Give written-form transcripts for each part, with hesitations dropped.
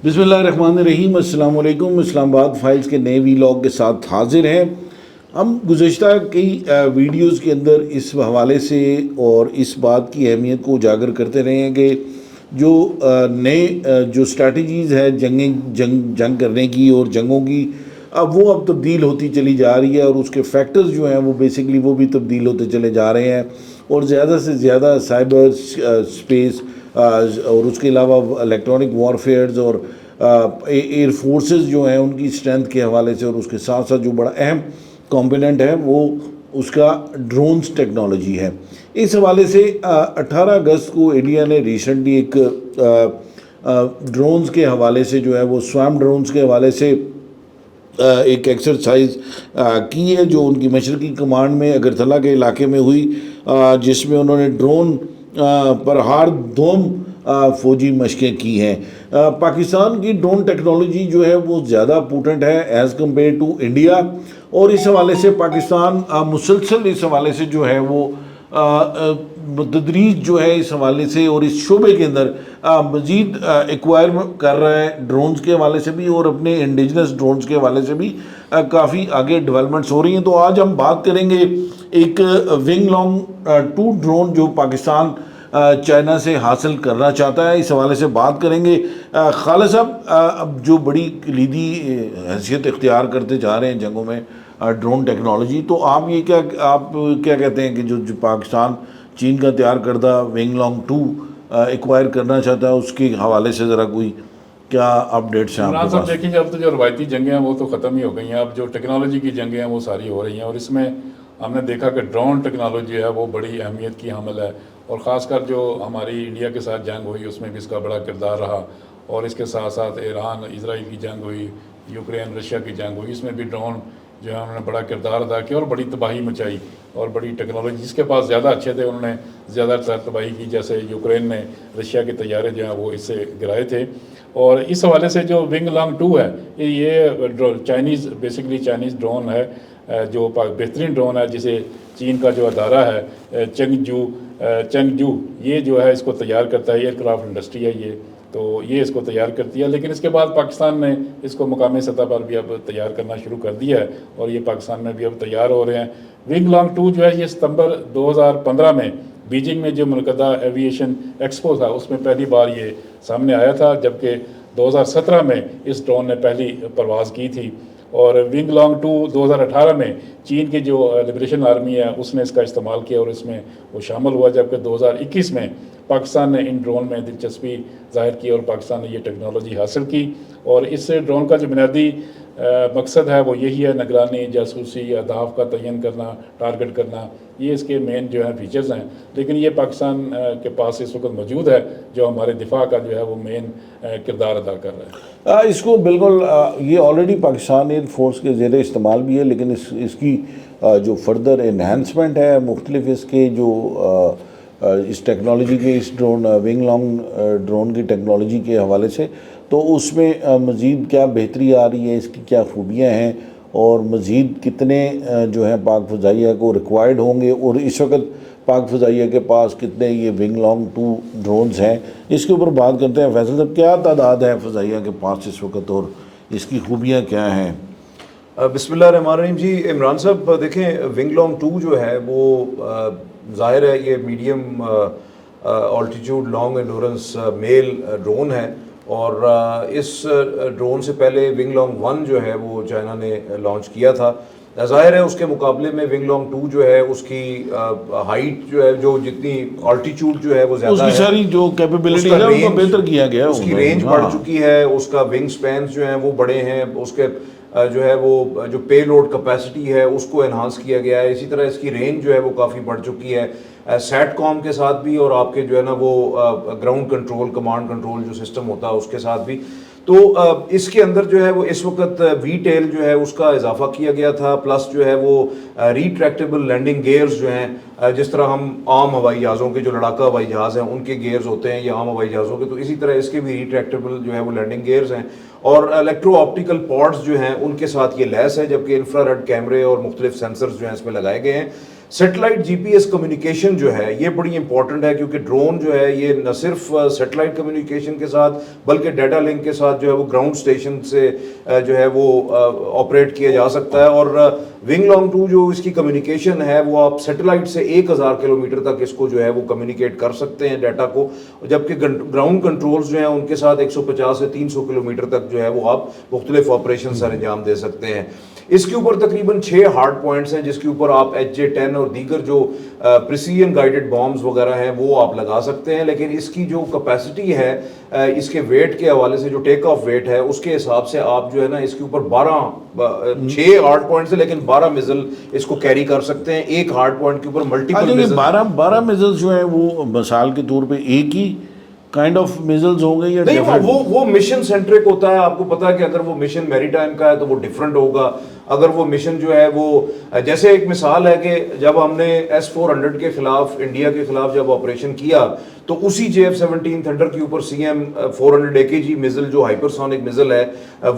بسم اللہ الرحمن الرحیم، السلام علیکم۔ اسلام آباد فائلز کے نئے ویلاگ کے ساتھ حاضر ہیں۔ ہم گزشتہ کئی ویڈیوز کے اندر اس حوالے سے اور اس بات کی اہمیت کو اجاگر کرتے رہے ہیں کہ جو نئے جو اسٹریٹجیز ہے جنگ کرنے کی اور جنگوں کی، اب تبدیل ہوتی چلی جا رہی ہے، اور اس کے فیکٹرز جو ہیں وہ بیسکلی وہ بھی تبدیل ہوتے چلے جا رہے ہیں، اور زیادہ سے زیادہ سائبر اسپیس اور اس کے علاوہ الیکٹرانک وارفیئرز اور ایئر فورسز جو ہیں ان کی اسٹرینتھ کے حوالے سے، اور اس کے ساتھ ساتھ جو بڑا اہم کمپوننٹ ہے وہ اس کا ڈرونز ٹیکنالوجی ہے۔ اس حوالے سے 18 اگست کو انڈیا نے ریسنٹلی ایک ڈرونز کے حوالے سے جو ہے وہ سوام ڈرونز کے حوالے سے ایک ایکسرسائز کی ہے، جو ان کی مشرقی کمانڈ میں اگرتلہ کے علاقے میں ہوئی، جس میں انہوں نے ڈرون پر ہار دوم فوجی مشقیں کی ہیں۔ پاکستان کی ڈرون ٹیکنالوجی جو ہے وہ زیادہ پوٹنٹ ہے ایز کمپیئر ٹو انڈیا، اور اس حوالے سے پاکستان مسلسل اس حوالے سے جو ہے وہ تدریج جو ہے اس حوالے سے اور اس شعبے کے اندر مزید ایکوائر کر رہا ہے، ڈرونز کے حوالے سے بھی اور اپنے انڈیجنس ڈرونز کے حوالے سے بھی کافی آگے ڈیولپمنٹس ہو رہی ہیں۔ تو آج ہم بات کریں گے ایک ونگ لانگ 2 ڈرون جو پاکستان چائنا سے حاصل کرنا چاہتا ہے، اس حوالے سے بات کریں گے۔ خالد صاحب، اب جو بڑی کلیدی حیثیت اختیار کرتے جا رہے ہیں جنگوں میں ڈرون ٹیکنالوجی، تو آپ کیا کہتے ہیں کہ جو پاکستان چین کا تیار کردہ ونگ لانگ 2 ایکوائر کرنا چاہتا ہے، اس کے حوالے سے ذرا کوئی کیا اپڈیٹس ہیں آپ کے پاس؟ دیکھیں، اب تو جو روایتی جنگیں ہیں وہ تو ختم ہی ہو گئی ہیں، اب جو ٹیکنالوجی کی جنگیں ہیں وہ ساری ہو رہی ہیں، اور اس میں ہم نے دیکھا کہ ڈرون ٹیکنالوجی ہے وہ بڑی اہمیت کی حامل ہے، اور خاص کر جو ہماری انڈیا کے ساتھ جنگ ہوئی اس میں بھی اس کا بڑا کردار رہا، اور اس کے ساتھ ساتھ ایران اسرائیل کی جنگ ہوئی، یوکرین رشیا کی جنگ ہوئی، اس میں بھی ڈرون جو ہے انہوں نے بڑا کردار ادا کیا اور بڑی تباہی مچائی، اور بڑی ٹیکنالوجی جس کے پاس زیادہ اچھے تھے انہوں نے زیادہ تر تباہی کی، جیسے یوکرین نے رشیا کے طیارے جو ہیں وہ اس سے گرائے تھے۔ اور اس حوالے سے جو ونگ لانگ 2 ہے یہ چائنیز ڈرون ہے، جو بہترین ڈرون ہے، جسے چین کا جو ادارہ ہے چنگجو یہ جو ہے اس کو تیار کرتا ہے، ایئر کرافٹ انڈسٹری ہے تو یہ اس کو تیار کرتی ہے، لیکن اس کے بعد پاکستان نے اس کو مقامی سطح پر بھی اب تیار کرنا شروع کر دیا ہے، اور یہ پاکستان میں بھی اب تیار ہو رہے ہیں۔ ونگ لانگ 2 جو ہے یہ ستمبر 2015 میں بیجنگ میں جو منعقدہ ایویشن ایکسپو تھا اس میں پہلی بار یہ سامنے آیا تھا، جبکہ 2017 میں اس ڈرون نے پہلی پرواز کی تھی، اور ونگ لانگ 2 2018 میں چین کی جو لبریشن آرمی ہے اس نے اس کا استعمال کیا اور اس میں وہ شامل ہوا، جبکہ 2021 میں پاکستان نے ان ڈرون میں دلچسپی ظاہر کی اور پاکستان نے یہ ٹیکنالوجی حاصل کی، اور اس ڈرون کا جو بنیادی مقصد ہے وہ یہی ہے، نگرانی، جاسوسی، اہداف کا تعین کرنا، ٹارگٹ کرنا، یہ اس کے مین جو ہیں فیچرز ہیں، لیکن یہ پاکستان کے پاس اس وقت موجود ہے جو ہمارے دفاع کا جو ہے وہ مین کردار ادا کر رہا ہے۔ اس کو بالکل یہ آلریڈی پاکستان ایئر فورس کے زیر استعمال بھی ہے، لیکن اس کی جو فردر انہینسمنٹ ہے مختلف اس کے جو اس ٹیکنالوجی کے اس ونگ لانگ ڈرون کی ٹیکنالوجی کے حوالے سے، تو اس میں مزید کیا بہتری آ رہی ہے، اس کی کیا خوبیاں ہیں، اور مزید کتنے جو ہیں پاک فضائیہ کو ریکوائرڈ ہوں گے، اور اس وقت پاک فضائیہ کے پاس کتنے یہ ونگ لانگ 2 ڈرونز ہیں، اس کے اوپر بات کرتے ہیں۔ فیصل صاحب، کیا تعداد ہے فضائیہ کے پاس اس وقت اور اس کی خوبیاں کیا ہیں؟ بسم اللہ الرحمن الرحیم۔ جی عمران صاحب، دیکھیں ونگ لانگ 2 جو ہے وہ ظاہر ہے یہ میڈیم آلٹیٹیوڈ لانگ انڈورنس میل ڈرون ہے، اور اس ڈرون سے پہلے ونگ لانگ 1 جو ہے وہ چائنا نے لانچ کیا تھا۔ ظاہر ہے اس کے مقابلے میں ونگ لانگ 2 جو ہے اس کی ہائٹ جو ہے، جو جتنی آلٹیٹیوڈ جو ہے وہ زیادہ ہے، اس کی ساری جو کیپیبلٹی ہے اس کو بہتر کیا گیا ہے، اس کی رینج بڑھ چکی ہے، اس کا ونگ سپینز جو ہیں وہ بڑے ہیں، اس کے جو ہے وہ جو پے لوڈ کیپیسٹی ہے اس کو انہانس کیا گیا ہے، اسی طرح اس کی رینج جو ہے وہ کافی بڑھ چکی ہے سیٹ کام کے ساتھ بھی، اور آپ کے جو ہے نا وہ گراؤنڈ کنٹرول، کمانڈ کنٹرول جو سسٹم ہوتا ہے اس کے ساتھ بھی۔ تو اس کے اندر جو ہے وہ اس وقت وی ٹیل جو ہے اس کا اضافہ کیا گیا تھا، پلس جو ہے وہ ریٹریکٹیبل لینڈنگ گیئرز جو ہیں، جس طرح ہم عام ہوائی جہازوں کے جو لڑاکا ہوائی جہاز ہیں ان کے گیئرز ہوتے ہیں یا عام ہوائی جہازوں کے، تو اسی طرح اس کے بھی ریٹریکٹیبل جو ہے وہ لینڈنگ گیئرز ہیں، اور الیکٹرو آپٹیکل پاڈز جو ہیں ان کے ساتھ یہ لیس ہے، جبکہ انفرا ریڈ کیمرے اور مختلف سینسرز جو ہیں اس میں لگائے گئے ہیں۔ سیٹلائٹ جی پی ایس کمیونیکیشن جو ہے یہ بڑی امپورٹنٹ ہے، کیونکہ ڈرون جو ہے یہ نہ صرف سیٹلائٹ کمیونیکیشن کے ساتھ بلکہ ڈیٹا لنک کے ساتھ جو ہے وہ گراؤنڈ اسٹیشن سے جو ہے وہ آپریٹ کیا جا سکتا ہے، اور ونگ لانگ 2 جو اس کی کمیونیکیشن ہے وہ آپ سیٹلائٹ سے 1000 کلومیٹر تک اس کو جو ہے وہ کمیونیکیٹ کر سکتے ہیں ڈیٹا کو، جبکہ گراؤنڈ کنٹرولز جو ہیں ان کے ساتھ 150 سے 300 کلومیٹر تک جو ہے وہ آپ مختلف آپریشن سر انجام دے سکتے ہیں۔ اس کے اوپر تقریباً 6 ہارڈ پوائنٹس ہیں جس کے اوپر آپ HJ-10 اور دیگر جو پریسیجن گائیڈڈ بامز وغیرہ ہیں وہ آپ لگا سکتے ہیں، لیکن اس کی جو کیپیسٹی ہے اس کے ویٹ کے حوالے سے، جو ٹیک آف ویٹ ہے اس کے حساب سے آپ جو ہے نا اس کے اوپر 6 ہارڈ پوائنٹس ہیں لیکن 12 میزل اس کو کیری کر سکتے ہیں، ایک ہارڈ پوائنٹ کے اوپر ملٹیپل میزل۔ 12 میزلز جو ہیں وہ مثال کے طور پہ ایک ہی کائنڈ آف میزلز ہوں گے یا نہیں؟ وہ مشن سینٹرک ہوتا ہے، آپ کو پتا ہے کہ اگر وہ مشن میری ٹائم کا ہے تو وہ ڈیفرنٹ ہوگا، اگر وہ مشن جو ہے وہ جیسے ایک مثال ہے کہ جب ہم نے S-400 کے خلاف انڈیا کے خلاف جب آپریشن کیا تو اسی JF-17 تھنڈر کے اوپر CM-400 AKG میزل جو ہائپرسونک میزل ہے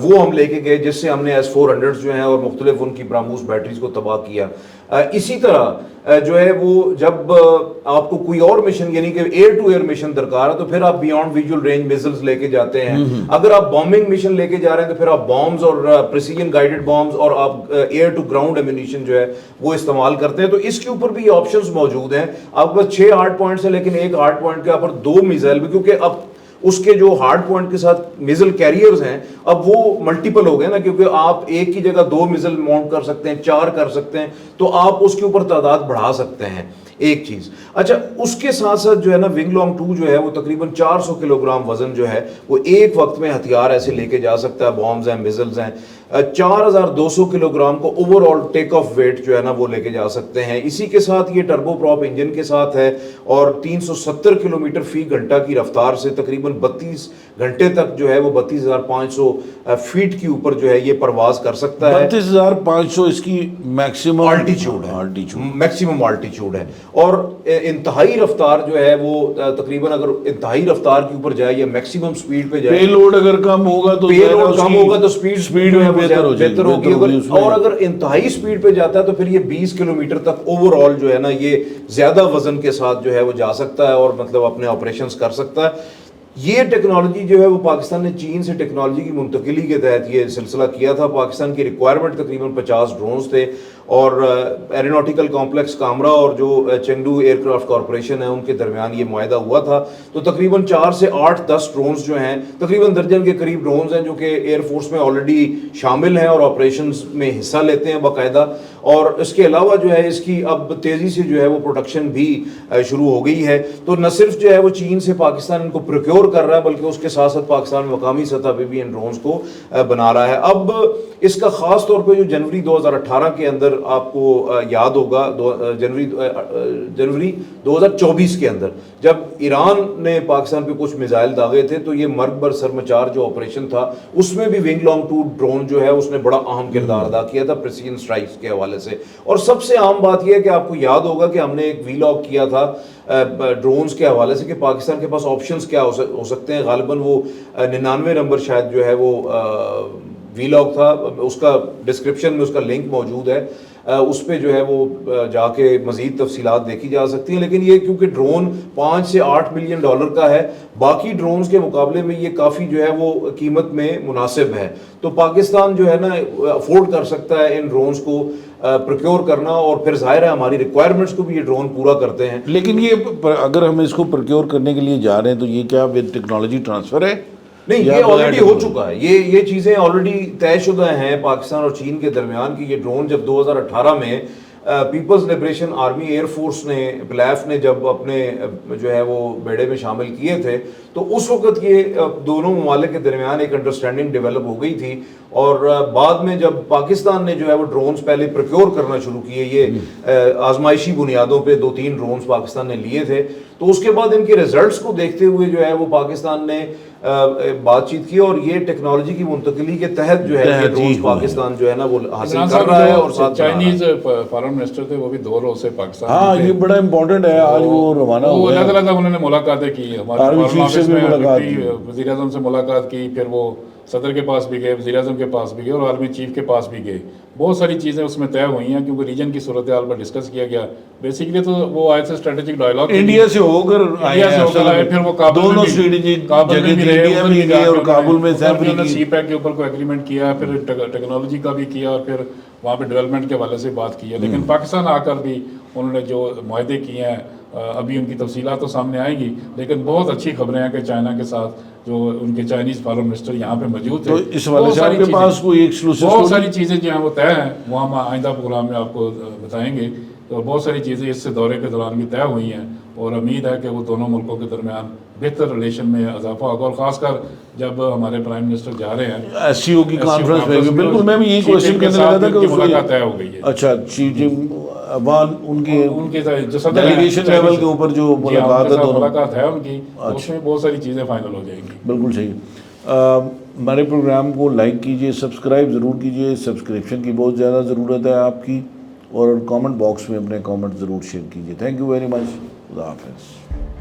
وہ ہم لے کے گئے، جس سے ہم نے S-400 جو ہیں اور مختلف ان کی براموس بیٹریز کو تباہ کیا۔ اسی طرح جو ہے وہ جب آپ کو کوئی اور مشن یعنی کہ ایئر ٹو ایئر مشن درکار ہے تو پھر آپ بیونڈ ویژول رینج میزلز لے کے جاتے ہیں، اگر آپ بامبنگ مشن لے کے جا رہے ہیں تو پھر آپ بامز اور پریسیجن گائیڈڈ بامز اور آپ ایئر ٹو گراؤنڈ ایمونیشن جو ہے وہ استعمال کرتے ہیں۔ تو اس کے اوپر بھی آپشنز موجود ہیں، آپ کے پاس 6 ہارڈ پوائنٹس ہیں لیکن ایک ہارڈ پوائنٹ کے اوپر 2 میزائل بھی، کیونکہ اب اس کے جو ہارڈ پوائنٹ کے ساتھ میزل کیریئرز ہیں اب وہ ملٹیپل ہو گئے نا، کیونکہ آپ ایک کی جگہ 2 میزل ماؤنٹ کر سکتے ہیں، 4 کر سکتے ہیں، تو آپ اس کے اوپر تعداد بڑھا سکتے ہیں، ایک چیز۔ اچھا اس کے ساتھ ساتھ جو ہے نا ونگ لانگ 2 جو ہے وہ تقریباً 400 کلو گرام وزن جو ہے وہ ایک وقت میں ہتھیار ایسے لے کے جا سکتا ہے، بامز ہیں، میزلز ہیں۔ 4200 کلو گرام کو overall take off weight جو ہے نا وہ لے کے جا سکتے ہیں۔ اسی کے ساتھ یہ ٹربو پراپ انجن کے ساتھ ہے اور 370 کلومیٹر فی گھنٹہ کی رفتار سے تقریباً 32 گھنٹے تک جو ہے وہ 32,500 فیٹ کے اوپر جو ہے یہ پرواز کر سکتا ہے۔ 32,500 اس کی میکسیمم آلٹیچیوڈ ہے، میکسیمم آلٹیچیوڈ ہے، اور انتہائی رفتار جو ہے وہ تقریباً اگر انتہائی رفتار کے اوپر جائے یا میکسیمم سپیڈ پہ جائے، پے لوڈ اگر کم ہوگا تو پے لوڈ کم ہوگا تو سپیڈ جو ہے بہتر ہوگی، اور اگر انتہائی سپیڈ پہ جاتا ہے تو پھر یہ 20 کلومیٹر تک اوور آل جو ہے نا یہ زیادہ وزن کے ساتھ جو ہے وہ جا سکتا ہے اور مطلب اپنے آپریشنز کر سکتا ہے۔ یہ ٹیکنالوجی جو ہے وہ پاکستان نے چین سے ٹیکنالوجی کی منتقلی کے تحت یہ سلسلہ کیا تھا۔ پاکستان کی ریکوائرمنٹ تقریباً 50 ڈرونز تھے، اور ایروناٹیکل کمپلیکس کامرا اور جو چنگڈو ایئر کرافٹ کارپوریشن ہے ان کے درمیان یہ معاہدہ ہوا تھا، تو تقریباً 4 سے 8-10 ڈرونز جو ہیں، تقریباً درجن کے قریب ڈرونز ہیں جو کہ ایئر فورس میں آلریڈی شامل ہیں اور آپریشنز میں حصہ لیتے ہیں باقاعدہ، اور اس کے علاوہ جو ہے اس کی اب تیزی سے جو ہے وہ پروڈکشن بھی شروع ہو گئی ہے۔ تو نہ صرف جو ہے وہ چین سے پاکستان ان کو پروکیور کر رہا ہے بلکہ اس کے ساتھ ساتھ پاکستان مقامی سطح پہ بھی ان ڈرونز کو بنا رہا ہے۔ اب اس کا خاص طور پہ جو جنوری 2018 کے اندر آپ کو یاد ہوگا، جنوری 2024 کے اندر جب ایران نے پاکستان پہ کچھ میزائل داغے تھے تو یہ مرگ بر سر مچار جو آپریشن تھا اس میں بھی ونگ لانگ 2 ڈرون جو ہے اس نے بڑا اہم کردار ادا کیا تھا پریسیجن سٹرائکس کے حوالے سے۔ اور سب سے عام بات یہ ہے کہ آپ کو یاد ہوگا کہ ہم نے ایک ویلاگ کیا تھا ڈرونز کے حوالے سے کہ پاکستان کے پاس آپشنز کیا ہو سکتے ہیں، غالباً وہ 99 نمبر شاید جو ہے وہ ویلاگ تھا، اس کا ڈسکرپشن میں اس کا لنک موجود ہے، اس پہ جو ہے وہ جا کے مزید تفصیلات دیکھی جا سکتی ہیں۔ لیکن یہ کیونکہ ڈرون 5 سے 8 ملین ڈالر کا ہے، باقی ڈرونز کے مقابلے میں یہ کافی جو ہے وہ قیمت میں مناسب ہے، تو پاکستان جو ہے نا افورڈ کر سکتا ہے ان ڈرونز کو پروکیور کرنا، اور پھر ظاہر ہے ہماری ریکوائرمنٹس کو بھی یہ ڈرون پورا کرتے ہیں۔ لیکن یہ اگر ہم اس کو پروکیور کرنے کے لیے جا رہے ہیں تو یہ کیا ود ٹیکنالوجی ٹرانسفر ہے؟ نہیں، یہ آلریڈی ہو چکا ہے، یہ چیزیں آلریڈی طے شدہ ہیں پاکستان اور چین کے درمیان کی۔ یہ ڈرون جب 2018 میں Peoples liberation army air force نے پلیف نے جب اپنے جو ہے وہ بیڑے میں شامل کیے تھے تو اس وقت یہ دونوں ممالک کے درمیان ایک انڈرسٹینڈنگ ڈیولپ ہو گئی تھی، اور بعد میں جب پاکستان نے جو ہے وہ ڈرونز پہلے پروکیور کرنا شروع کیے، یہ آزمائشی بنیادوں پہ 2-3 ڈرونز پاکستان نے لیے تھے، تو اس کے بعد ان کے ریزلٹس کو دیکھتے ہوئے جو ہے وہ پاکستان نے بات چیت کی، اور یہ ٹیکنالوجی کی منتقلی کے تحت جو ہے یہ ڈرونز پاکستان جو ہے نا وہ حاصل کر رہا ہے۔ اور ساتھ چائنیز فارن منسٹر تھے وہ بھی 2 روز سے پاکستان، ہاں یہ بڑا امپورٹنٹ ہے، آج وہ روانہ وہ ہوئے الگ الگ انہوں نے ملاقاتیں کی، ہمارے وزیر اعظم سے ملاقات کی، پھر وہ صدر کے پاس بھی گئے, وزیر اعظم کے پاس بھی گئے اور آرمی چیف کے پاس بھی گئے. بہت ساری چیزیں اس میں طے ہوئی ہیں کیونکہ ریجن کی صورتحال پر ڈسکس کیا گیا. بیسیکلی تو وہ آئے تھے اسٹریٹجک ڈائلاگ, انڈیا سے ہو کر انڈیا سے ہو کر آئے, پھر وہ کابل دونوں میں بھی, اسٹریٹجک کابل میں جگہ بھی رہے, انڈیا ادھر میں بھی گئے اور جا کے کابل میں ادھر بھی انہوں نے کی. سی پیک کے اوپر کوئی ایگریمنٹ کیا, پھر ٹیکنالوجی کا بھی کیا اور پھر وہاں پہ ڈیولپمنٹ کے حوالے سے بات کی ہے. لیکن پاکستان آ کر بھی انہوں نے جو معاہدے کیے ہیں, ابھی ان کی تفصیلات تو سامنے آئیں گی, لیکن بہت اچھی خبریں ہیں کہ چائنا کے ساتھ جو ان کے چائنیز فارن منسٹر یہاں پہ موجود تھے, تو اس حوالے سے آپ کے پاس کوئی ایکسکلوسیو بہت ساری چیزیں جو ہیں وہ طے ہیں, وہ ہم آئندہ پروگرام میں آپ کو بتائیں گے. تو بہت ساری چیزیں اس سے دورے کے دوران بھی طے ہوئی ہیں اور امید ہے کہ وہ دونوں ملکوں کے درمیان بہتر ریلیشن میں اضافہ ہوگا. اور خاص کر جب ہمارے پرائم منسٹر جا رہے ہیں ایس سی او کی کانفرنس میں, بالکل میں بھی یہی کوشچن کرنے لگا تھا کہ ملاقات طے ہو گئی ہے. اچھا چیف وان ان کے جو صدر ڈیلیگیشن لیول کے اوپر جو ملاقات ہے دونوں ملاقات ہے ان کی, اس میں بہت ساری چیزیں فائنل ہو جائیں گی. بالکل صحیح. ہمارے پروگرام کو لائک کیجئے, سبسکرائب ضرور کیجئے, سبسکرپشن کی بہت زیادہ ضرورت ہے آپ کی, اور کامنٹ باکس میں اپنے کامنٹ ضرور شیئر کیجئے. Thank you very much. خدا حافظ.